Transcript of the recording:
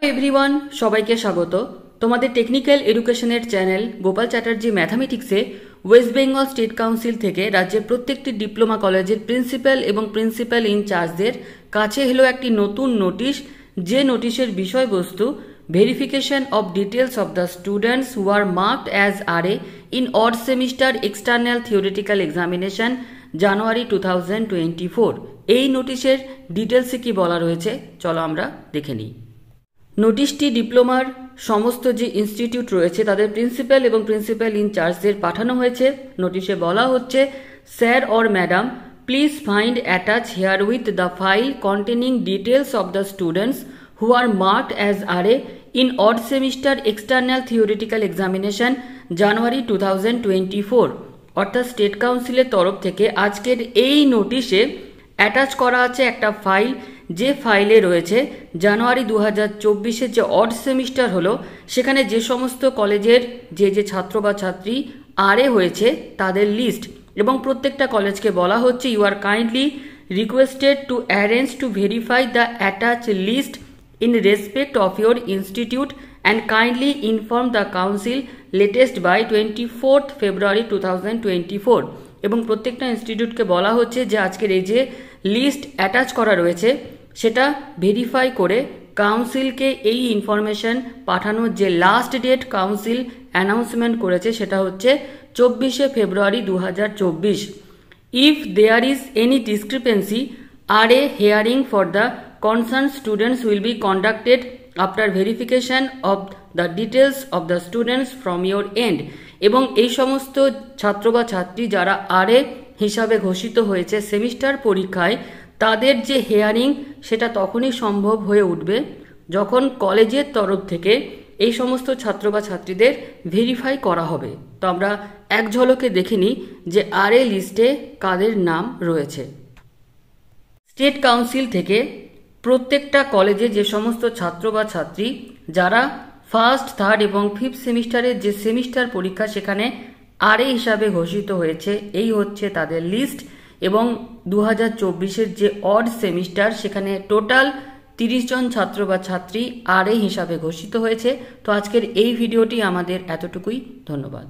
Everyone, সবাইকে স্বাগত। তোমাদের টেকনিক্যাল এডুকেশনের চ্যানেল গোপাল চ্যাটার্জি ম্যাথামেটিক্সে ওয়েস্ট বেঙ্গল স্টেট কাউন্সিল থেকে রাজ্যের প্রত্যেকটি ডিপ্লোমা কলেজের প্রিন্সিপাল এবং প্রিন্সিপাল ইনচার্জদের কাছে এলো একটি নতুন নোটিশ, যে নোটিশের বিষয়বস্তু verification of details of the students who are marked as RA in odd semester external theoretical examination January 2024। এই নোটিশের ডিটেলসে কি বলা রয়েছে চলো আমরা দেখে নিই। নোটিশটি ডিপ্লোমার সমস্ত যে ইনস্টিটিউট রয়েছে তাদের প্রিন্সিপাল এবং প্রিন্সিপাল ইনচার্জদের পাঠানো হয়েছে। নোটিশে বলা হচ্ছে, sir or madam, please find attach herewith the file containing details of the students who are marked as RA in odd semester external theoretical examination January 2024। অর্থাৎ স্টেট কাউন্সিলের তরফ থেকে আজকের এই নোটিশে অ্যাটাচ করা আছে একটা ফাইল, যে ফাইলে রয়েছে জানুয়ারি 2024-এর যে অড সেমিস্টার হলো সেখানে যে সমস্ত কলেজের যে ছাত্র বা ছাত্রী RA হয়েছে তাদের লিস্ট, এবং প্রত্যেকটা কলেজকে বলা হচ্ছে you are kindly requested to arrange to verify the attach list in respect of your institute and kindly inform the council latest by 24th February 2024। এবং প্রত্যেকটা ইনস্টিটিউটকে বলা হচ্ছে যে আজকের এই যে লিস্ট অ্যাটাচ করা রয়েছে সেটা ভেরিফাই করে কাউন্সিলকে এই ইনফরমেশন পাঠানোর যে লাস্ট ডেট কাউন্সিল অ্যানাউন্সমেন্ট করেছে সেটা হচ্ছে 24শে ফেব্রুয়ারি 2024। If there is any discrepancy, RA hearing for the concern students will be conducted after verification of the details of the students from your end. এবং এই সমস্ত ছাত্র বা ছাত্রী যারা RA হিসাবে ঘোষিত হয়েছে সেমিস্টার পরীক্ষায়, তাদের যে হেয়ারিং সেটা তখনই সম্ভব হয়ে উঠবে যখন কলেজের তরফ থেকে এই সমস্ত ছাত্র বা ছাত্রীদের ভেরিফাই করা হবে। তো আমরা এক ঝলকে দেখে নিই যে RA লিস্টে কাদের নাম রয়েছে। স্টেট কাউন্সিল থেকে প্রত্যেকটা কলেজে যে সমস্ত ছাত্র বা ছাত্রী যারা ফার্স্ট, থার্ড এবং ফিফথ সেমিস্টারের যে সেমিস্টার পরীক্ষা সেখানে RA হিসাবে ঘোষিত হয়েছে, এই হচ্ছে তাদের লিস্ট। এবং 2024-এর যে অড সেমিস্টার সেখানে টোটাল 30 জন ছাত্র বা ছাত্রী RA হিসাবে ঘোষিত হয়েছে। তো আজকের এই ভিডিওটি আমাদের এতটুকুই। ধন্যবাদ।